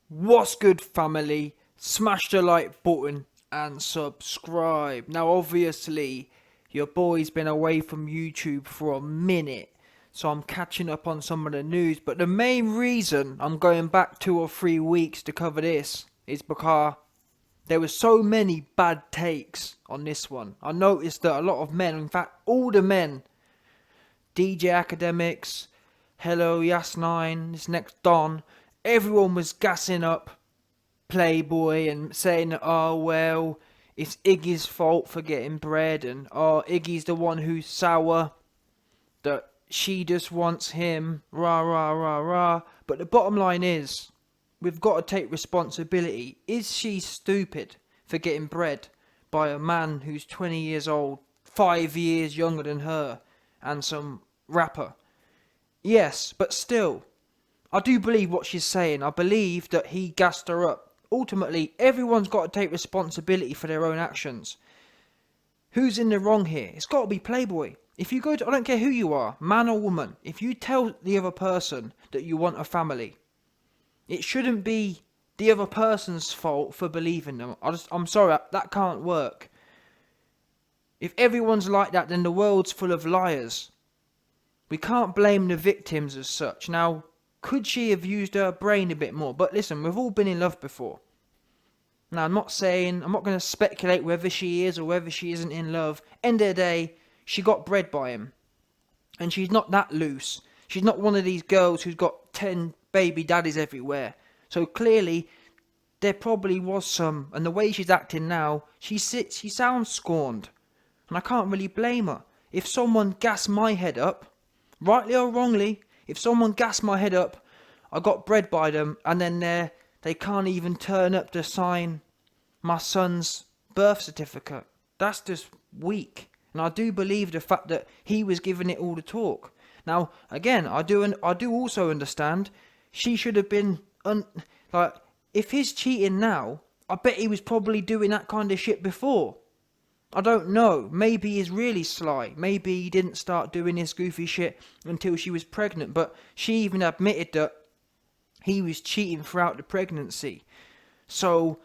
What's good, family? Smash the like button and subscribe. Now, obviously, your boy's been away from YouTube for a minute, so I'm catching up on some of the news. But the main reason I'm going back 2 or 3 weeks to cover this is because there were so many bad takes on this one. I noticed that a lot of men, in fact, all the men, DJ Academics, Hello Yas9, this next Don, everyone was gassing up Playboi and saying, oh, well, it's Iggy's fault for getting bread, and oh, Iggy's the one who's sour, that she just wants him, rah, rah, rah, rah. But the bottom line is, we've got to take responsibility. Is she stupid for getting bread by a man who's 20 years old, 5 years younger than her, and some rapper? Yes, but still, I do believe what she's saying. I believe that he gassed her up. Ultimately, everyone's got to take responsibility for their own actions. Who's in the wrong here? It's got to be Playboi. If you go to, I don't care who you are, man or woman, if you tell the other person that you want a family, it shouldn't be the other person's fault for believing them. I'm sorry, that can't work. If everyone's like that, then the world's full of liars. We can't blame the victims as such. Now, could she have used her brain a bit more? But listen, we've all been in love before. Now, I'm not going to speculate whether she is or whether she isn't in love. End of the day, she got bred by him. And she's not that loose. She's not one of these girls who's got 10 baby daddies everywhere. So clearly, there probably was some. And the way she's acting now, she sounds scorned. And I can't really blame her. If someone gassed my head up, rightly or wrongly, if someone gassed my head up, I got bred by them, and then they can't even turn up to sign my son's birth certificate. That's just weak. And I do believe the fact that he was giving it all the talk. Now, again, I do also understand she should have been like, if he's cheating now, I bet he was probably doing that kind of shit before. I don't know. Maybe he's really sly. Maybe he didn't start doing this goofy shit until she was pregnant. But she even admitted that he was cheating throughout the pregnancy. So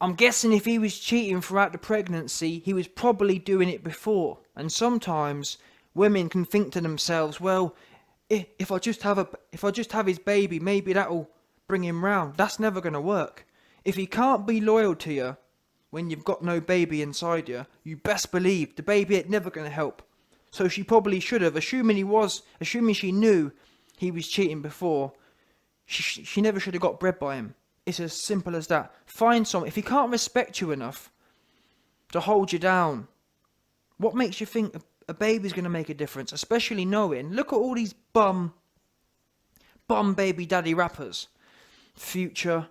I'm guessing if he was cheating throughout the pregnancy, he was probably doing it before. And sometimes women can think to themselves, well, if I just have his baby, maybe that'll bring him round. That's never going to work. If he can't be loyal to you when you've got no baby inside you, you best believe the baby ain't never going to help. So she probably should have, assuming she knew he was cheating before, she never should have got bred by him. It's as simple as that. Find someone. If he can't respect you enough to hold you down, what makes you think a baby's going to make a difference? Especially knowing, look at all these bum baby daddy rappers. Future.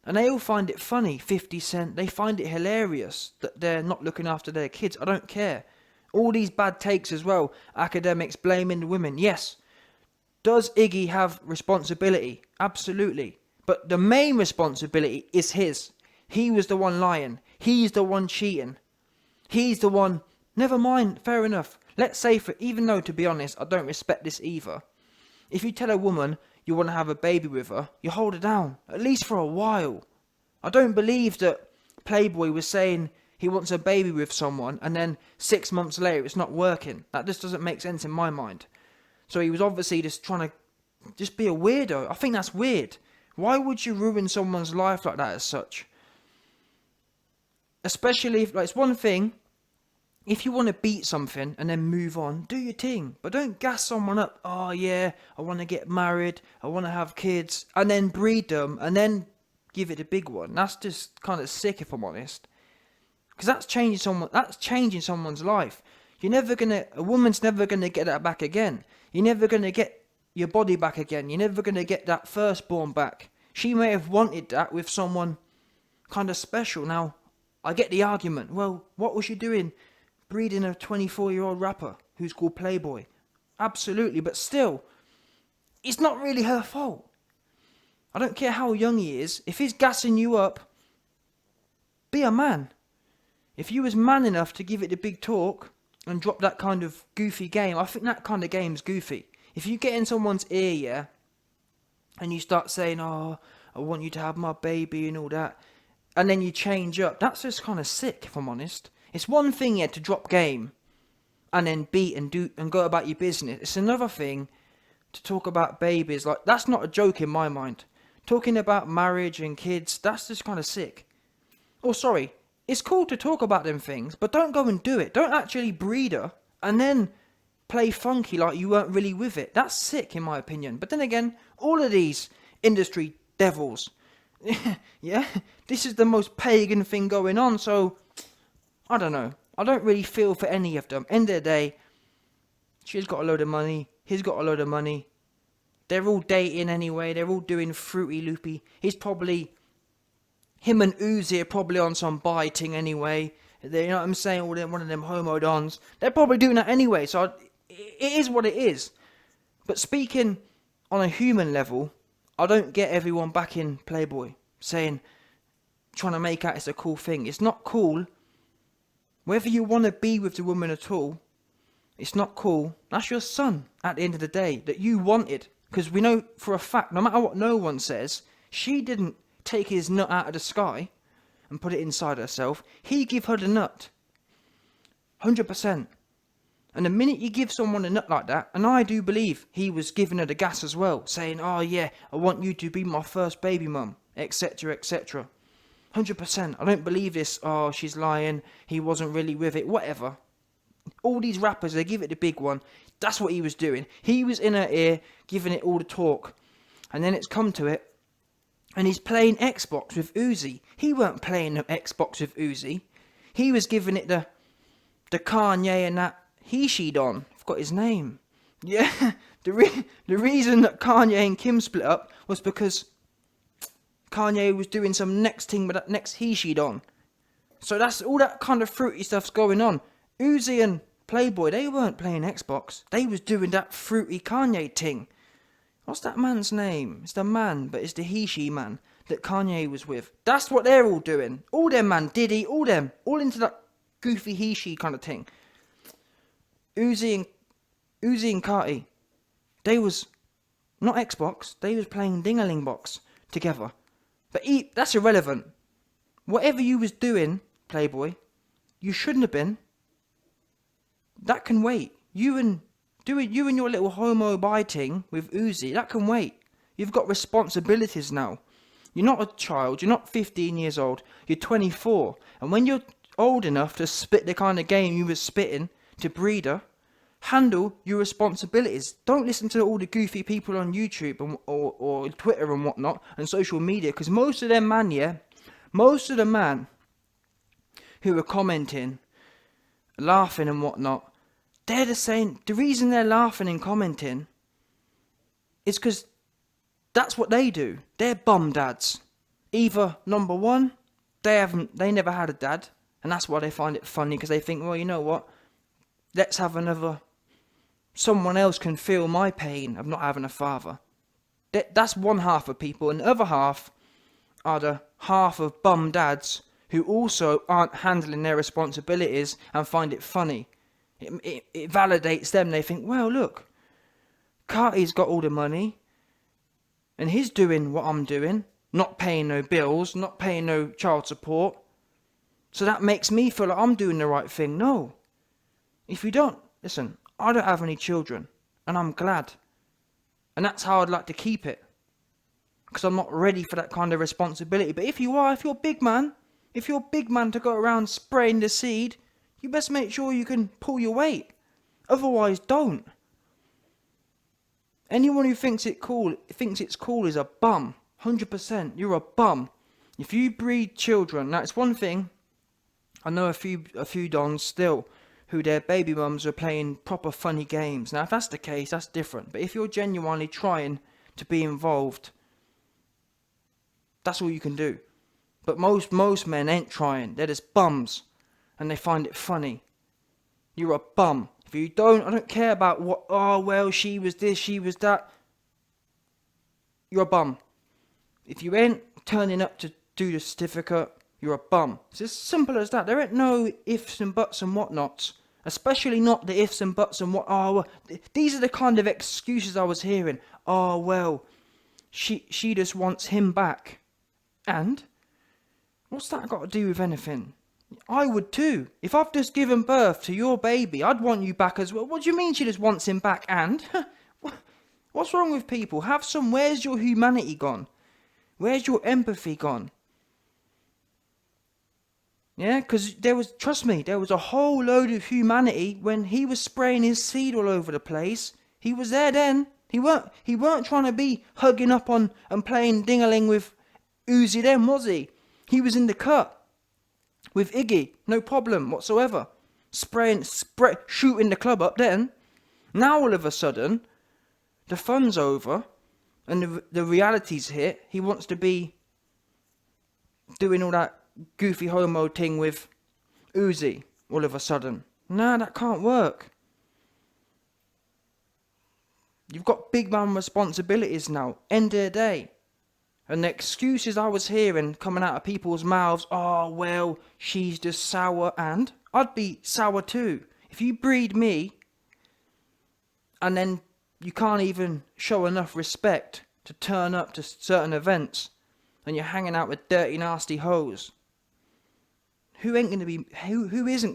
And they all find it funny. 50 Cent, they find it hilarious that they're not looking after their kids. I don't care. All these bad takes as well. Academics blaming the women. Yes. Does Iggy have responsibility? Absolutely. But the main responsibility is his. He was the one lying. He's the one cheating. He's the one. Never mind. Fair enough. Let's say, even though, to be honest, I don't respect this either. If you tell a woman you want to have a baby with her, you hold her down, at least for a while. I don't believe that Playboi was saying he wants a baby with someone and then 6 months later it's not working. That just doesn't make sense in my mind. So he was obviously just trying to just be a weirdo. I think that's weird. Why would you ruin someone's life like that as such? Especially if, like, it's one thing, if you want to beat something and then move on, do your thing. But don't gas someone up. Oh yeah, I want to get married, I want to have kids, and then breed them, and then give it a big one. That's just kind of sick, if I'm honest. Because that's changing someone's life. A woman's never gonna get that back again. You're never gonna get your body back again. You're never gonna get that firstborn back. She may have wanted that with someone kind of special. Now, I get the argument. Well, what was she doing breeding a 24-year-old rapper who's called Playboi? Absolutely, but still, it's not really her fault. I don't care how young he is. If he's gassing you up, be a man. If you was man enough to give it the big talk and drop that kind of goofy game, I think that kind of game's goofy. If you get in someone's ear, yeah, and you start saying, oh, I want you to have my baby and all that. And then you change up. That's just kind of sick, if I'm honest. It's one thing, yeah, to drop game and then beat and do and go about your business. It's another thing to talk about babies. Like, that's not a joke in my mind. Talking about marriage and kids, that's just kind of sick. Oh, sorry. It's cool to talk about them things, but don't go and do it. Don't actually breed her and then play funky like you weren't really with it. That's sick, in my opinion. But then again, all of these industry devils, yeah, this is the most pagan thing going on. So, I don't know. I don't really feel for any of them. End of the day, she's got a load of money. He's got a load of money. They're all dating anyway. They're all doing fruity loopy. Him and Uzi are probably on some biting anyway. You know what I'm saying? All them, one of them homo dons. They're probably doing that anyway. So it is what it is. But speaking on a human level, I don't get everyone back in Playboy saying, trying to make out it's a cool thing. It's not cool. Whether you want to be with the woman at all, it's not cool. That's your son at the end of the day that you wanted. Because we know for a fact, no matter what no one says, she didn't take his nut out of the sky and put it inside herself. He gave her the nut. 100%. And the minute you give someone a nut like that, and I do believe he was giving her the gas as well, saying, oh yeah, I want you to be my first baby mum, etc, etc. 100%. I don't believe this, oh, she's lying, he wasn't really with it, whatever. All these rappers, they give it the big one. That's what he was doing. He was in her ear, giving it all the talk. And then it's come to it, and he's playing Xbox with Uzi. He weren't playing no Xbox with Uzi. He was giving it the Kanye and that he don. I forgot his name. Yeah, the reason that Kanye and Kim split up was because Kanye was doing some next thing with that next he don. So that's all that kind of fruity stuff's going on. Uzi and Playboi, they weren't playing Xbox. They was doing that fruity Kanye thing. What's that man's name? It's the man, but it's the he man that Kanye was with. That's what they're all doing. All them, man. Diddy, all them. All into that goofy he kind of thing. Uzi and Carti, they was not Xbox. They was playing Ding-a-ling Box together. But that's irrelevant. Whatever you was doing, Playboi, you shouldn't have been. That can wait. You and your little homo biting with Uzi, that can wait. You've got responsibilities now. You're not a child. You're not 15 years old. You're 24. And when you're old enough to spit the kind of game you was spitting to breeder, handle your responsibilities. Don't listen to all the goofy people on YouTube or Twitter and whatnot and social media, because most of them man, most of the man who are commenting, laughing and whatnot, they're the same. The reason they're laughing and commenting is because that's what they do. They're bum dads. Either number one, they never had a dad, and that's why they find it funny, because they think, well, you know what? Let's have another. Someone else can feel my pain of not having a father. That's one half of people, and the other half are the half of bum dads who also aren't handling their responsibilities and find it funny. It validates them. They think, well, look, Carti's got all the money, and he's doing what I'm doing, not paying no bills, not paying no child support. So that makes me feel like I'm doing the right thing. No. If you don't, listen, I don't have any children, and I'm glad. And that's how I'd like to keep it. Because I'm not ready for that kind of responsibility. But if you are, if you're big man to go around spraying the seed, you best make sure you can pull your weight. Otherwise, don't. Anyone who thinks it's cool is a bum. 100%. You're a bum. If you breed children, that's one thing. I know a few dons still who their baby mums are playing proper funny games. Now, if that's the case, that's different. But if you're genuinely trying to be involved, that's all you can do. But most men ain't trying. They're just bums. And they find it funny. You're a bum. If you don't, I don't care about what, oh, well, she was this, she was that. You're a bum. If you ain't turning up to do the certificate, you're a bum. It's as simple as that. There ain't no ifs and buts and whatnots. Especially not the ifs and buts and what, oh, well, these are the kind of excuses I was hearing. Oh, well, she just wants him back. And what's that got to do with anything? I would too. If I've just given birth to your baby, I'd want you back as well. What do you mean she just wants him back? And what's wrong with people? Where's your humanity gone? Where's your empathy gone? Yeah, because trust me, there was a whole load of humanity when he was spraying his seed all over the place. He was there then. He weren't trying to be hugging up on and playing ding-a-ling with Uzi then, was he? He was in the cut with Iggy, no problem whatsoever. Shooting the club up then. Now all of a sudden, the fun's over and the reality's hit. He wants to be doing all that goofy homo thing with Uzi all of a sudden. Nah, that can't work. You've got big man responsibilities now, end of the day. And the excuses I was hearing coming out of people's mouths, oh, well, she's just sour, and I'd be sour too. If you breed me, and then you can't even show enough respect to turn up to certain events, and you're hanging out with dirty, nasty hoes, who isn't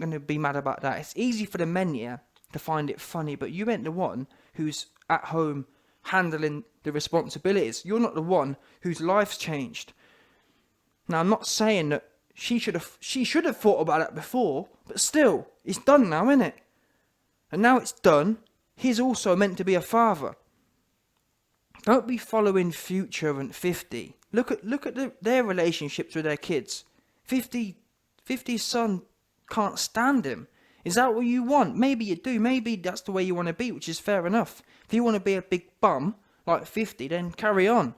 going to be mad about that? It's easy for the men, yeah, to find it funny, but you ain't the one who's at home handling the responsibilities. You're not the one whose life's changed. Now, I'm not saying that she should have thought about that before, but still, it's done now, isn't it? And now it's done, he's also meant to be a father. Don't be following Future and 50. Look at their relationships with their kids. 50's son can't stand him. Is that what you want? Maybe you do. Maybe that's the way you want to be, which is fair enough. If you want to be a big bum like 50, then carry on.